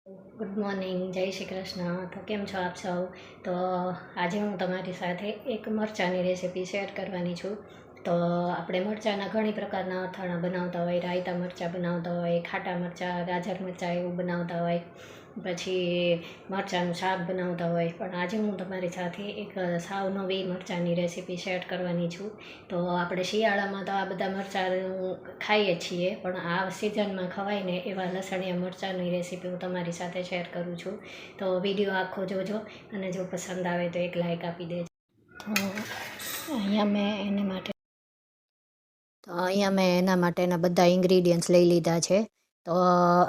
Good morning, જય શ્રી કૃષ્ણ. તો કેમ છો આપ સૌ? તો આજે હું તમારી સાથે એક મરચાંની રેસીપી શેર કરવાની છું. તો આપણે મરચાંના ઘણી પ્રકારના અથાણાં બનાવતા હોય, રાયતા મરચાં બનાવતા હોય, ખાટા મરચાં, ગાજર મરચાં એવું બનાવતા હોય, પછી મરચાંનું શાક બનાવતા હોય. પણ આજે હું તમારી સાથે એક સાવ નવી મરચાંની રેસીપી શેર કરવાની છું. તો આપણે શિયાળામાં તો આ બધા મરચાં ખાઈએ છીએ, પણ આ સિઝનમાં ખવાય ને એવા લસણિયા મરચાંની રેસીપી હું તમારી સાથે શેર કરું છું. તો વિડીયો આખો જોજો અને જો પસંદ આવે તો એક લાઈક આપી દેજો. અહીંયા મેં એના માટેના બધા ઇન્ગ્રીડિયન્ટ્સ લઈ લીધા છે. તો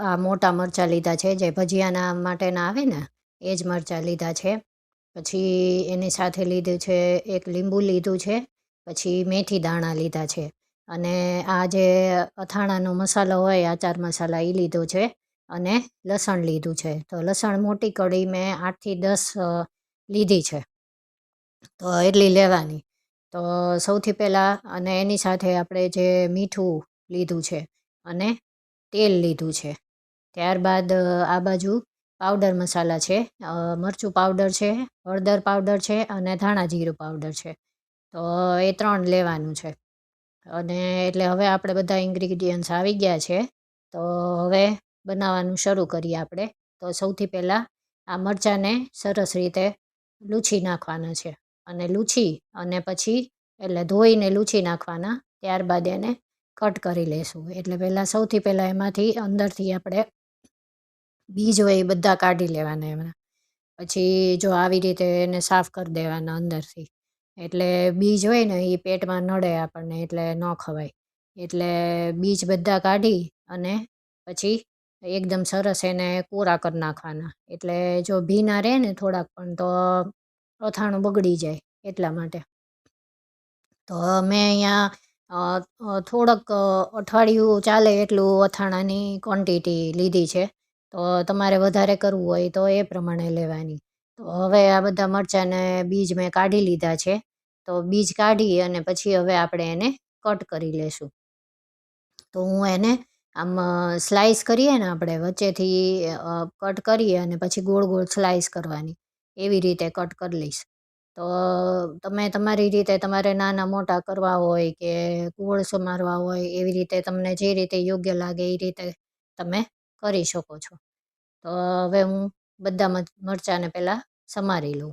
આ મોટા મરચાં લીધા છે, જે ભજીયાના માટેના આવે ને એ જ મરચાં લીધા છે. પછી એની સાથે લીધું છે એક લીંબુ લીધું છે. પછી મેથી દાણા લીધા છે. અને આ જે અથાણાનો મસાલો હોય, આચાર મસાલા, એ લીધો છે. અને લસણ લીધું છે. તો લસણ મોટી કળી મેં 8થી 10 લીધી છે. તો એટલી લેવાની. તો સૌથી પહેલાં અને એની સાથે આપણે જે મીઠું લીધું છે અને તેલ લીધું છે. ત્યારબાદ આ બાજુ પાવડર મસાલા છે, મરચું પાવડર છે, હળદર પાવડર છે અને ધાણા જીરું પાવડર છે. તો એ 3 લેવાનું છે. અને એટલે હવે આપણે બધા ઇન્ગ્રીડિયન્ટ્સ આવી ગયા છે. તો હવે બનાવવાનું શરૂ કરીએ આપણે. તો સૌથી પહેલાં આ મરચાંને સરસ રીતે લૂછી નાખવાના છે. અને લૂછી અને પછી એટલે ધોઈને લૂછી નાખવાના. ત્યારબાદ એને કટ કરી લેશું. એટલે સૌથી પહેલાં એમાંથી અંદરથી આપણે બીજ હોય એ બધા કાઢી લેવાના એમાં. પછી જો આવી રીતે એને સાફ કરી દેવાના અંદરથી. એટલે બીજ હોય ને એ પેટમાં નડે આપણને, એટલે ન ખવાય. એટલે બીજ બધા કાઢી અને પછી એકદમ સરસ એને કોરા કરી નાખવાના. એટલે જો ભીના રહે ને થોડાક પણ તો અથાણું બગડી જાય, એટલા માટે. તો મેં અહીંયા થોડોક અઠવાડિયું ચાલે એટલું અથાણાની ક્વોન્ટિટી લીધી છે. તો તમારે વધારે કરવું હોય તો એ પ્રમાણે લેવાની. તો હવે આ બધા મરચાંને બીજ મેં કાઢી લીધા છે. તો બીજ કાઢી અને પછી હવે આપણે એને કટ કરી લેશું. તો હું એને આમ સ્લાઈસ કરીએ ને આપણે વચ્ચેથી કટ કરીએ અને પછી ગોળ ગોળ સ્લાઈસ કરવાની, એવી રીતે કટ કરી લઈશ. તો તમે તમારી રીતે તમારે નાના મોટા કરવા હોય કે ગોળ સમારવા હોય, એવી રીતે તમને જે રીતે યોગ્ય લાગે એ રીતે તમે કરી શકો છો. તો હવે હું બધા મરચાંને પહેલાં સમારી લઉં.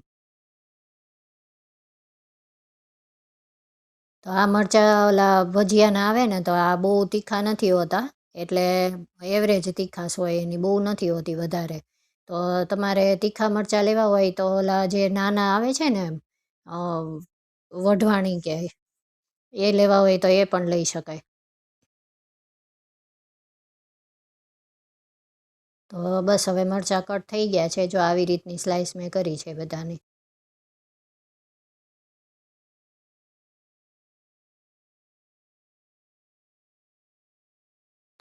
તો આ મરચાં ઓલા ભજીયાના આવે ને તો આ બહુ તીખા નથી હોતા. એટલે એવરેજ તીખાશ હોય એની, બહુ નથી હોતી વધારે. તો તમારે તીખા મરચાં લેવા હોય તો ઓલા જે નાના આવે છે ને વઢવાણી કે એ લેવા હોય તો એ પણ લઈ શકાય. તો બસ હવે મરચાં કટ થઈ ગયા છે. જો આવી રીતની સ્લાઈસ મેં કરી છે બધાની.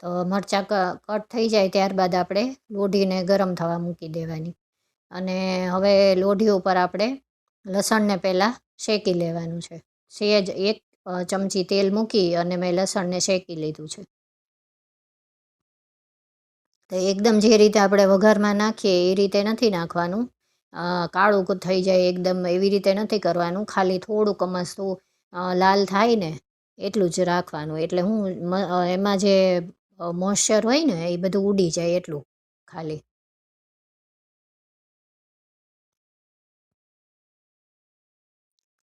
તો મરચાં કટ થઈ જાય ત્યારબાદ આપણે લોઢીને ગરમ થવા મૂકી દેવાની. અને હવે લોઢી ઉપર આપણે લસણને પહેલાં શેકી લેવાનું છે. સહેજ 1 ચમચી તેલ મૂકી અને મેં લસણને શેકી લીધું છે. તો એકદમ જે રીતે આપણે વઘારમાં નાખીએ એ રીતે નથી નાખવાનું. કાળું થઈ જાય એકદમ, એવી રીતે નથી કરવાનું. ખાલી થોડુંક અમસ્તું લાલ થાય ને એટલું જ રાખવાનું. એટલે એમાં જે મોઇશ્ચર હોય ને એ બધું ઉડી જાય એટલું ખાલી.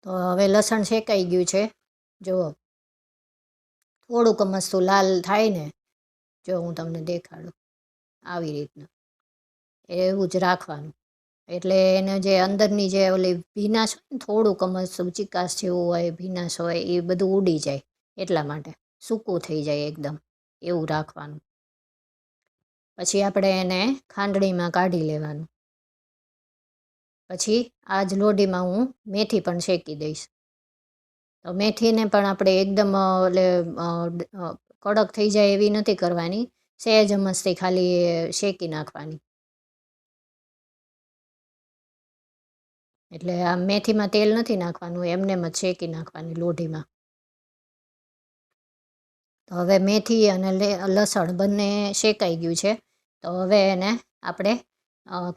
તો હવે લસણ શેકાઈ ગયું છે. જુઓ, થોડુંક મસ્તું લાલ થાય ને, જો હું તમને દેખાડું આવી રીતના, એવું જ રાખવાનું. એટલે એને જે અંદરની જે ઓલી ભીનાશ હોય ને, થોડુંક મસ્તું ચીકાશ જેવું હોય, ભીનાશ હોય, એ બધું ઉડી જાય. એટલા માટે સૂકું થઈ જાય એકદમ, એવું રાખવાનું. પછી આપણે એને ખાંડણીમાં કાઢી લેવાનું. પછી આ જ લોઢીમાં હું મેથી પણ શેકી દઈશ. તો મેથીને પણ આપણે એકદમ કડક થઈ જાય એવી નથી કરવાની. સહેજ મસ્તી ખાલી શેકી નાખવાની. એટલે આ મેથીમાં તેલ નથી નાખવાનું, એમને જ શેકી નાખવાની લોઢીમાં. તો હવે મેથી અને લસણ બંને શેકાઈ ગયું છે. તો હવે એને આપણે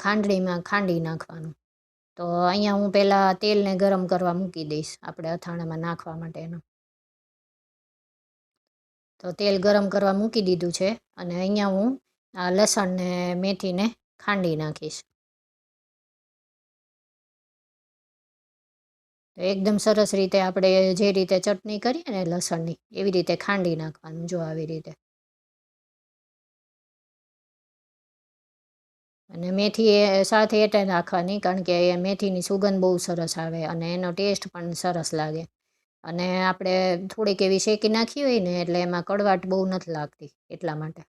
ખાંડણીમાં ખાંડી નાખવાનું. તો અહીંયા હું પહેલાં તેલને ગરમ કરવા મૂકી દઈશ આપણે અથાણામાં નાખવા માટેનું. તો તેલ ગરમ કરવા મૂકી દીધું છે અને અહીંયા હું આ લસણ ને મેથીને ખાંડી નાખીશ. તો એકદમ સરસ રીતે આપણે જે રીતે ચટણી કરીએ ને લસણની એવી રીતે ખાંડી નાખવાનું. જો આવી રીતે. અને મેથી સાથે એટલે નાખવાની કારણ કે મેથીની સુગંધ બહુ સરસ આવે અને એનો ટેસ્ટ પણ સરસ લાગે. અને આપણે થોડીક એવી શેકી નાખી હોય ને એટલે એમાં કડવાટ બહુ નથી લાગતી એટલા માટે.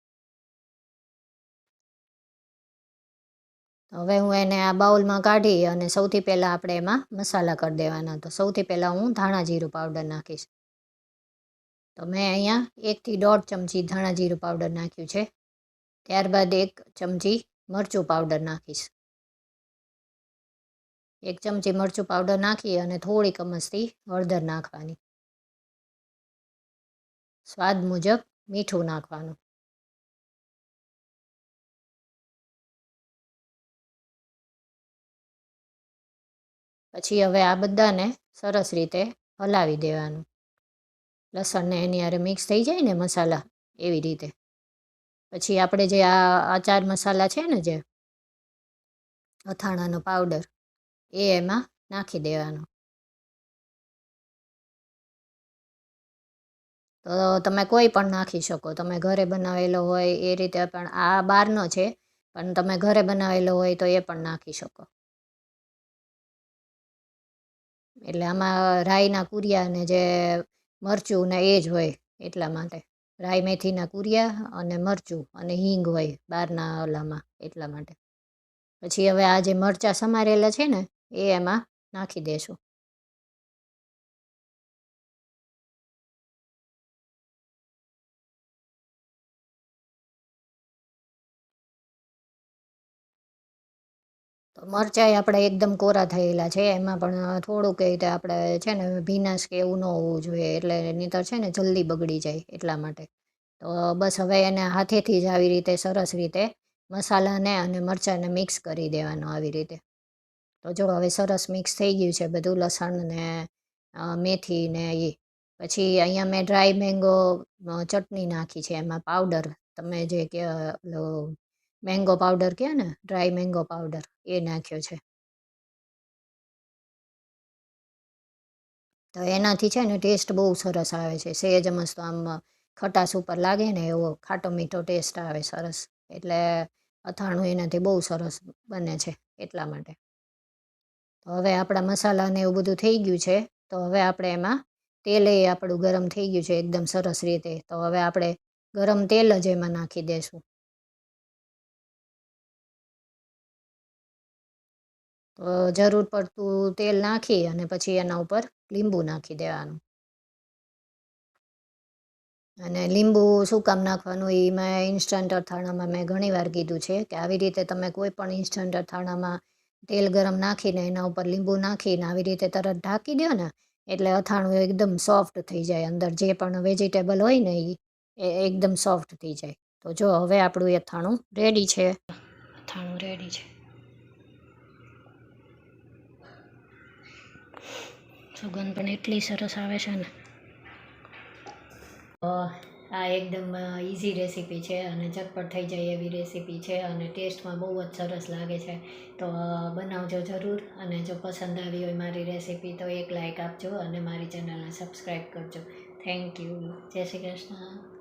હવે હું એને આ બાઉલમાં કાઢી અને સૌથી પહેલાં આપણે એમાં મસાલા કરી દેવાના. તો સૌથી પહેલાં હું ધાણા જીરું પાવડર નાખીશ. તો મેં અહીંયા 1 થી 1.5 ચમચી ધાણા જીરું પાવડર નાખ્યું છે. ત્યારબાદ 1 ચમચી મરચું પાવડર નાખીશ. 1 ચમચી મરચું પાવડર નાખી અને થોડીક અમસ્તી હળદર નાખવાની. સ્વાદ મુજબ મીઠું નાખવાનું. પછી હવે આ બધાને સરસ રીતે હલાવી દેવાનું. લસણને એની હારે મિક્સ થઈ જાય ને મસાલા એવી રીતે. પછી આપણે જે આ ચાર મસાલા છે ને જે અથાણાનો પાવડર એ એમાં નાખી દેવાનો. તો તમે કોઈ પણ નાખી શકો. તમે ઘરે બનાવેલો હોય એ રીતે પણ આ બહારનો છે પણ તમે ઘરે બનાવેલો હોય તો એ પણ નાખી શકો. એટલે આમાં રાઈના કુરિયા ને જે મરચું ને એ જ હોય એટલા માટે. રાઈ મેથીના કુરિયા અને મરચું અને હિંગ હોય બહારના ઓલામાં એટલા માટે. પછી હવે આ જે મરચાં સમારેલા છે ને એ એમાં નાખી દેશું. તો મરચાંય આપણે એકદમ કોરા થયેલા છે એમાં પણ થોડુંક એ રીતે આપણે છે ને ભીનાશ કે એવું ન હોવું જોઈએ એટલે નહીંતર છે ને જલ્દી બગડી જાય એટલા માટે. તો બસ હવે એને હાથેથી જ આવી રીતે સરસ રીતે મસાલાને અને મરચાંને મિક્સ કરી દેવાનું આવી રીતે. તો જો હવે સરસ મિક્સ થઈ ગયું છે બધું લસણ ને મેથી ને એ. પછી અહીંયા મેં ડ્રાય મેંગો ચટણી નાખી છે એમાં પાવડર. તમે જે કે મેંગો પાવડર કહે ને ડ્રાય મેંગો પાવડર એ નાખ્યો છે. તો એનાથી છે ને ટેસ્ટ બહુ સરસ આવે છે. સહેજ મસ્ત આમ ખટાશ ઉપર લાગે ને એવો ખાટો મીઠો ટેસ્ટ આવે સરસ. એટલે અથાણું એનાથી બહુ સરસ બને છે એટલા માટે. તો હવે આપણા મસાલા ને એવું બધું થઈ ગયું છે. તો હવે આપણે એમાં તેલ એ આપણું ગરમ થઈ ગયું છે એકદમ સરસ રીતે. તો હવે આપણે ગરમ તેલ જ એમાં નાખી દઈશું. તો જરૂર પડતું તેલ નાખી અને પછી એના ઉપર લીંબુ નાખી દેવાનું. અને લીંબુ શું કામ નાખવાનું એ મેં ઇન્સ્ટન્ટ અથાણામાં મેં ઘણી વાર કીધું છે કે આવી રીતે તમે કોઈ પણ ઇન્સ્ટન્ટ અથાણામાં તેલ ગરમ નાખીને એના ઉપર લીંબુ નાખીને આવી રીતે તરત ઢાંકી દો ને એટલે અથાણું એકદમ સોફ્ટ થઈ જાય. અંદર જે પણ વેજીટેબલ હોય ને એ એકદમ સોફ્ટ થઈ જાય. તો જો હવે આપણું એ અથાણું રેડી છે. અથાણું રેડી છે. સુગંધ પણ એટલી સરસ આવે છે ને. આ એકદમ ઇઝી રેસીપી છે અને ઝટપટ થઈ જાય એવી રેસીપી છે અને ટેસ્ટમાં બહુ જ સરસ લાગે છે. તો બનાવજો જરૂર અને જો પસંદ આવી હોય મારી રેસીપી તો એક લાઇક આપજો અને મારી ચેનલને સબસ્ક્રાઈબ કરજો. Thank you. જય શ્રી કૃષ્ણ.